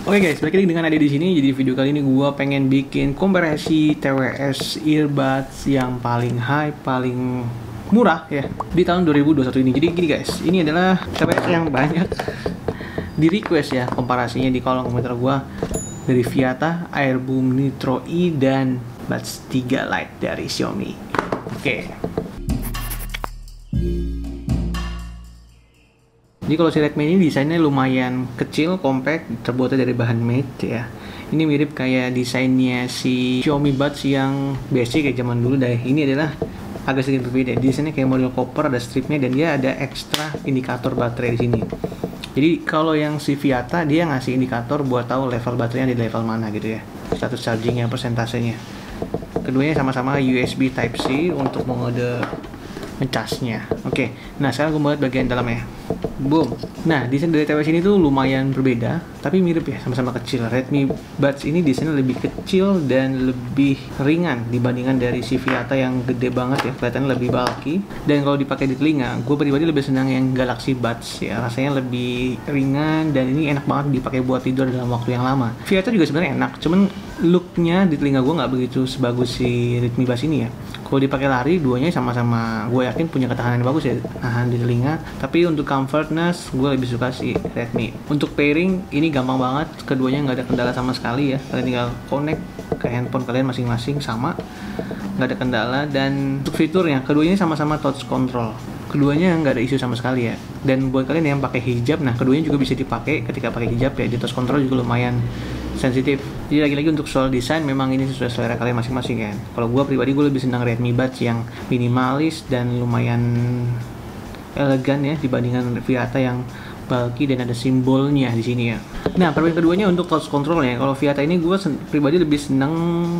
Oke guys, balik lagi dengan Ade di sini. Jadi video kali ini gue pengen bikin komparasi TWS earbuds yang paling high, paling murah ya di tahun 2021 ini. Jadi gini guys, ini adalah TWS yang banyak di request ya komparasinya di kolom komentar gue, dari Viata, Airboom Nitro E, dan Buds 3 Lite dari Xiaomi. Oke. Jadi kalau si Redmi ini desainnya lumayan kecil, compact, terbuatnya dari bahan matte ya. Ini mirip kayak desainnya si Xiaomi Buds yang basic kayak zaman dulu. Ini adalah agak sedikit berbeda. Desainnya kayak model copper, ada stripnya, dan dia ada ekstra indikator baterai di sini. Jadi kalau yang si Viata dia ngasih indikator buat tahu level baterainya di level mana gitu ya, status chargingnya, persentasenya. Keduanya sama-sama USB Type C untuk mode ngecasnya. Oke, nah sekarang gue mau lihat bagian dalamnya. Boom. Nah, desain dari TWS ini tuh lumayan berbeda, tapi mirip ya, sama-sama kecil. Redmi Buds ini desainnya lebih kecil dan lebih ringan dibandingkan dari si Viata yang gede banget ya, kelihatannya lebih bulky. Dan kalau dipakai di telinga, gue pribadi lebih senang yang Galaxy Buds ya, rasanya lebih ringan dan ini enak banget dipakai buat tidur dalam waktu yang lama. Viata juga sebenarnya enak, cuman looknya di telinga gue nggak begitu sebagus si Redmi Buds ini ya. Kalau dipakai lari, duanya sama-sama gue yakin punya ketahanan yang bagus ya, tahan di telinga. Tapi untuk comfortness, gue lebih suka si Redmi. Untuk pairing, ini gampang banget, keduanya nggak ada kendala sama sekali ya. Kalian tinggal connect ke handphone kalian masing-masing sama, nggak ada kendala. Dan untuk fiturnya, keduanya sama-sama touch control. Keduanya nggak ada isu sama sekali ya. Dan buat kalian yang pakai hijab, nah keduanya juga bisa dipakai ketika pakai hijab ya. Di touch control juga lumayan sensitif. Jadi lagi-lagi untuk soal desain memang ini sesuai selera kalian masing-masing kan. Kalau gue pribadi gue lebih senang Redmi Buds yang minimalis dan lumayan elegan ya dibandingkan Viata yang bulky dan ada simbolnya di sini ya. Nah, perbedaan keduanya untuk touch controlnya. Kalau Viata ini gue pribadi lebih senang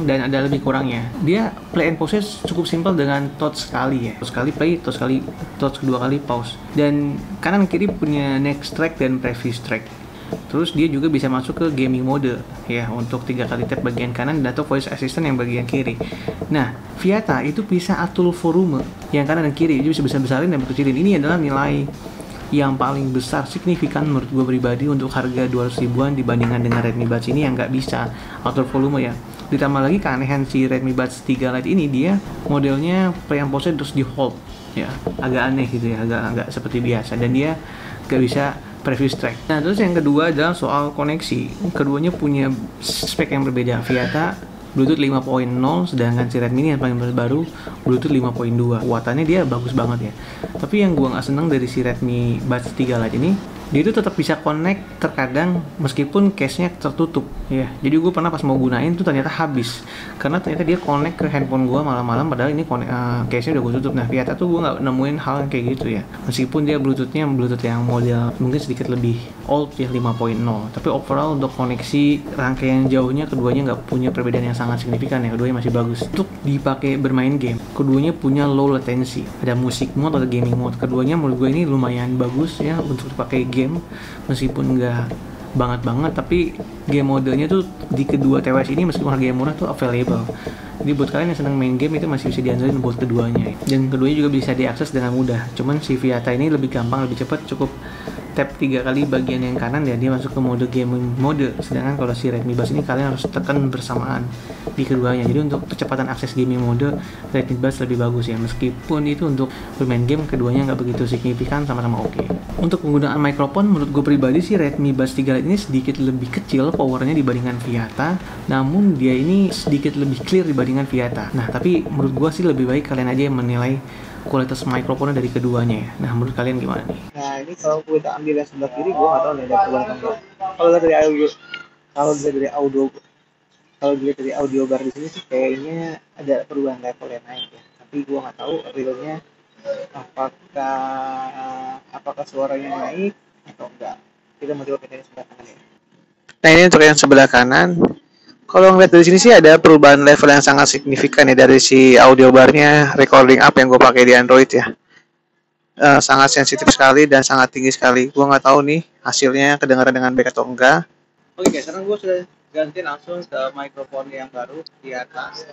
dan ada lebih kurangnya. Dia play and pause cukup simpel dengan touch sekali ya. Touch sekali play, touch kedua kali pause. Dan kanan kiri punya next track dan previous track. Terus dia juga bisa masuk ke gaming mode ya, untuk 3 kali tap bagian kanan atau voice assistant yang bagian kiri. Nah, Viata itu bisa atur volume yang kanan dan kiri, jadi bisa besar-besarin dan kecilin. Ini adalah nilai yang paling besar signifikan menurut gue pribadi untuk harga 200 ribuan dibandingkan dengan Redmi Buds ini yang nggak bisa atur volume ya. Ditambah lagi keanehan si Redmi Buds 3 Lite ini, dia modelnya play and pause terus di hold ya, agak aneh gitu ya, agak seperti biasa, dan dia nggak bisa previous track. Nah, terus yang kedua adalah soal koneksi. Keduanya punya spek yang berbeda. Viata Bluetooth 5.0, sedangkan si Redmi ini yang paling baru Bluetooth 5.2. Kuatannya dia bagus banget ya. Tapi yang gua nggak seneng dari si Redmi Buds 3 Lite ini, dia itu tetap bisa connect terkadang meskipun case-nya tertutup ya. Jadi gue pernah pas mau gunain tuh ternyata habis karena ternyata dia connect ke handphone gue malam-malam, padahal ini case-nya udah gue tutup. Nah, Viata tuh gue nggak nemuin hal yang kayak gitu ya, meskipun dia Bluetooth yang model mungkin sedikit lebih old ya, 5.0, tapi overall untuk koneksi rangkaian jauhnya keduanya nggak punya perbedaan yang sangat signifikan ya. Keduanya masih bagus untuk dipakai bermain game. Keduanya punya low latency, ada music mode atau gaming mode. Keduanya menurut gue ini lumayan bagus ya untuk dipakai game, meskipun nggak banget, tapi game modenya tuh di kedua TWS ini meskipun harganya murah tuh available. Jadi buat kalian yang senang main game itu masih bisa diandelin buat keduanya, dan keduanya juga bisa diakses dengan mudah. Cuman si Viata ini lebih gampang, lebih cepat, cukup tap 3 kali bagian yang kanan ya, dia masuk ke mode gaming mode. Sedangkan kalau si Redmi Buds ini kalian harus tekan bersamaan di keduanya. Jadi untuk kecepatan akses gaming mode, Redmi Buds lebih bagus ya, meskipun itu untuk bermain game keduanya nggak begitu signifikan, sama-sama oke. Untuk penggunaan mikrofon, menurut gue pribadi sih Redmi Buds 3 Lite ini sedikit lebih kecil powernya dibandingkan Viata, namun dia ini sedikit lebih clear dibandingkan Viata. Nah, tapi menurut gue sih lebih baik kalian aja yang menilai kualitas mikrofonnya dari keduanya ya. Nah, menurut kalian gimana nih? Nah, ini kalau kita ambil yang sebelah kiri, gue nggak tahu nih ada perubahan apa enggak. Kalau lihat dari audio, kalau dilihat dari audio, kalau dilihat dari audio bar di sini sih kayaknya ada perubahan level yang naik ya. Tapi gue nggak tahu realnya apakah suaranya naik atau enggak. Kita mau coba yang sebelah kanan ya. Nah, ini untuk yang sebelah kanan. Kalau ngeliat dari sini sih ada perubahan level yang sangat signifikan ya dari si audio barnya, recording app yang gue pakai di Android ya. Sangat sensitif sekali dan sangat tinggi sekali. Gue nggak tahu nih hasilnya kedengaran dengan baik atau enggak. Oke guys, sekarang gue sudah ganti langsung ke mikrofon yang baru di atas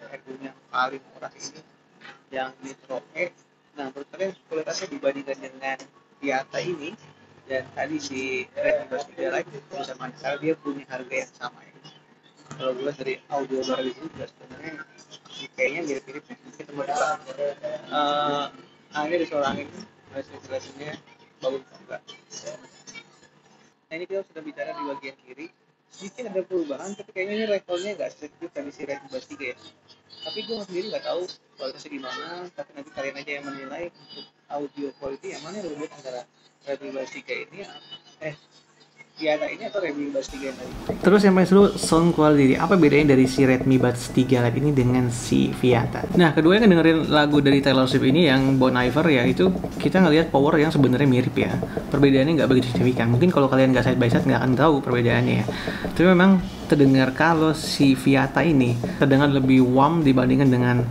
headphone yang paling murah ini, yang Nitro E. Nah, menurut kalian kualitasnya dibandingkan dengan Viata ini Dan tadi si Redmi Buds 3 Lite bisa mana karena dia punya harga yang sama ya. Kalau gue dari audio bar itu juga sebenarnya kayaknya mirip-mirip ya. Kita mau coba. Ini ada suara angin, ventilasinya bagus enggak. Nah ini kita sudah bicara di bagian kiri, sedikit ada perubahan tapi kayaknya ini levelnya nggak segitu tadi si Redmi Buds 3 ya. Tapi gue sendiri nggak tahu kualitasnya gimana, tapi nanti kalian aja yang menilai untuk audio quality yang mana yang lebih baik antara Redmi Buds 3 ini Viata ini atau Redmi Buds 3 yang tadi. Terus yang paling seru, sound quality. Apa bedanya dari si Redmi Buds 3 Lite ini dengan si Viata? Nah, keduanya kan dengerin lagu dari Taylor Swift ini yang Bon Iver ya, itu kita ngelihat power yang sebenarnya mirip ya. Perbedaannya nggak begitu signifikan. Mungkin kalau kalian nggak side by side nggak akan tahu perbedaannya ya. Tapi memang terdengar kalau si Viata ini terdengar lebih warm dibandingkan dengan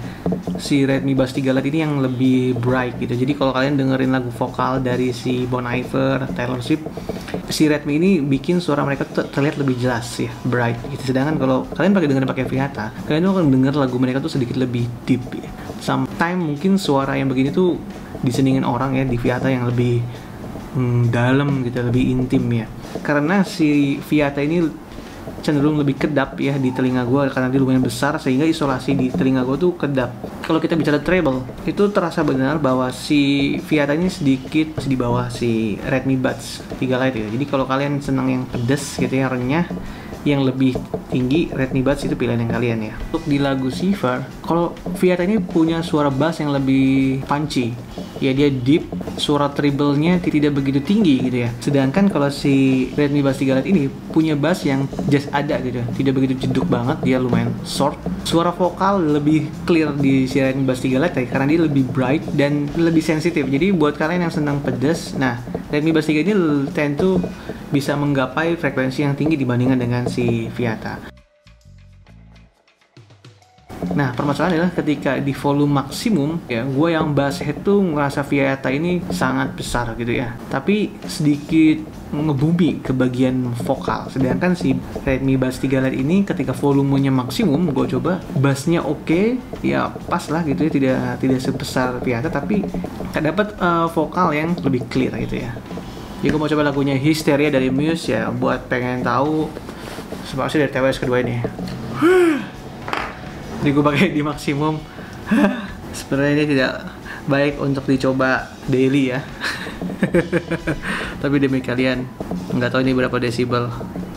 si Redmi Buds 3 Lite ini yang lebih bright gitu. Jadi kalau kalian dengerin lagu vokal dari si Bon Iver, Taylor Swift, si Redmi ini bikin suara mereka terlihat lebih jelas ya, bright gitu. Sedangkan kalau kalian dengerin pakai Viata, kalian tuh akan denger lagu mereka tuh sedikit lebih deep ya. Sometimes mungkin suara yang begini tuh disendingin orang ya di Viata yang lebih dalam gitu, lebih intim ya. Karena si Viata ini cenderung lebih kedap ya di telinga gue karena dia lumayan besar sehingga isolasi di telinga gue tuh kedap. Kalau kita bicara treble itu terasa benar bahwa si Viata ini sedikit di bawah si Redmi Buds 3 Lite ya. Jadi kalau kalian senang yang pedes gitu ya, renyah, yang lebih tinggi, Redmi Buds itu pilihan yang kalian ya. Untuk di lagu Shiver, kalau Viata ini punya suara bass yang lebih punchy ya, dia deep, suara treble-nya tidak begitu tinggi gitu ya. Sedangkan kalau si Redmi Buds 3 Lite ini punya bass yang just ada gitu, tidak begitu jeduk banget, dia lumayan short. Suara vokal lebih clear di si Redmi Buds 3 Lite ya, karena dia lebih bright dan lebih sensitif. Jadi buat kalian yang senang pedas, nah Redmi Buds 3 ini tentu bisa menggapai frekuensi yang tinggi dibandingkan dengan si Viata. Nah, permasalahannya adalah ketika di volume maksimum ya, gue yang bass head tuh ngerasa Viata ini sangat besar gitu ya, tapi sedikit ngebumi ke bagian vokal. Sedangkan si Redmi Buds 3 Lite ini ketika volumenya maksimum, gue coba bassnya oke, ya pas lah gitu ya, tidak sebesar Viata tapi dapat vokal yang lebih clear gitu ya. Jadi gue mau coba lagunya Hysteria dari Muse ya, buat pengen tahu sebenarnya dari TWS kedua ini. Jadi gue pakai di maksimum. Sebenarnya ini tidak baik untuk dicoba daily ya. Tapi demi kalian, nggak tahu ini berapa desibel.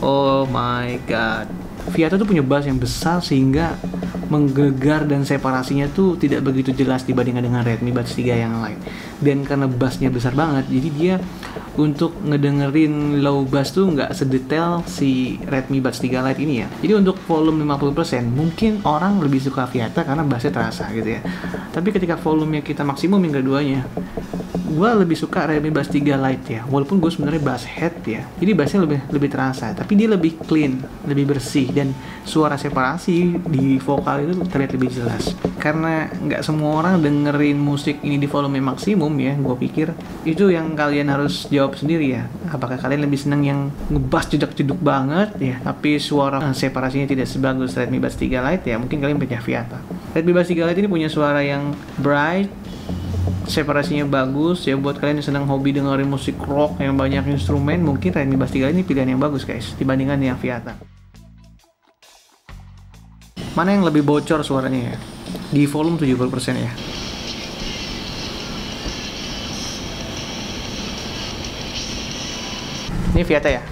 Oh my god, Viata tuh punya bass yang besar sehingga menggelegar dan separasinya tuh tidak begitu jelas dibandingkan dengan Redmi Buds 3 yang lain. Dan karena bassnya besar banget, jadi dia untuk ngedengerin low bass tuh nggak sedetail si Redmi Buds 3 Lite ini ya. Jadi untuk volume 50% mungkin orang lebih suka Viata karena bassnya terasa gitu ya. Tapi ketika volumenya kita maksimum yang keduanya, gue lebih suka Redmi Buds 3 Lite ya. Walaupun gue sebenarnya bass head ya, jadi bassnya lebih terasa, tapi dia lebih clean, lebih bersih, dan suara separasi di vokal itu terlihat lebih jelas. Karena nggak semua orang dengerin musik ini di volume maksimum ya, gue pikir itu yang kalian harus jawab sendiri ya. Apakah kalian lebih senang yang ngebass jedak-jeduk banget ya, tapi suara separasinya tidak sebagus Redmi Buds 3 Lite ya, mungkin kalian pilih Viata. Redmi Buds 3 Lite ini punya suara yang bright, separasinya bagus ya. Buat kalian yang senang hobi dengerin musik rock yang banyak instrumen, mungkin Redmi Buds 3 ini pilihan yang bagus guys dibandingkan yang Viata. Mana yang lebih bocor suaranya ya? Di volume 70% ya. Ini Viata ya.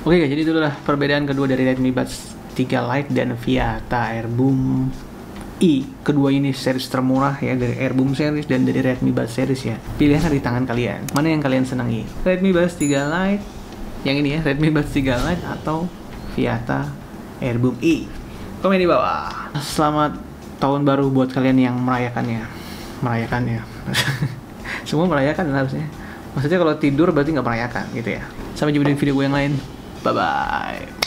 Oke, jadi itulah perbedaan kedua dari Redmi Buds 3 Lite dan Viata Airboom I. Kedua ini series termurah ya, dari Airboom series dan dari Redmi Buds series ya. Pilihan ada di tangan kalian. Mana yang kalian senangi? Redmi Buds 3 Lite, yang ini ya, Redmi Buds 3 Lite atau Viata Airboom I? Komen di bawah. Selamat tahun baru buat kalian yang merayakannya. Semua merayakan harusnya. Maksudnya kalau tidur berarti nggak merayakan gitu ya. Sampai jumpa di video gue yang lain. Bye bye.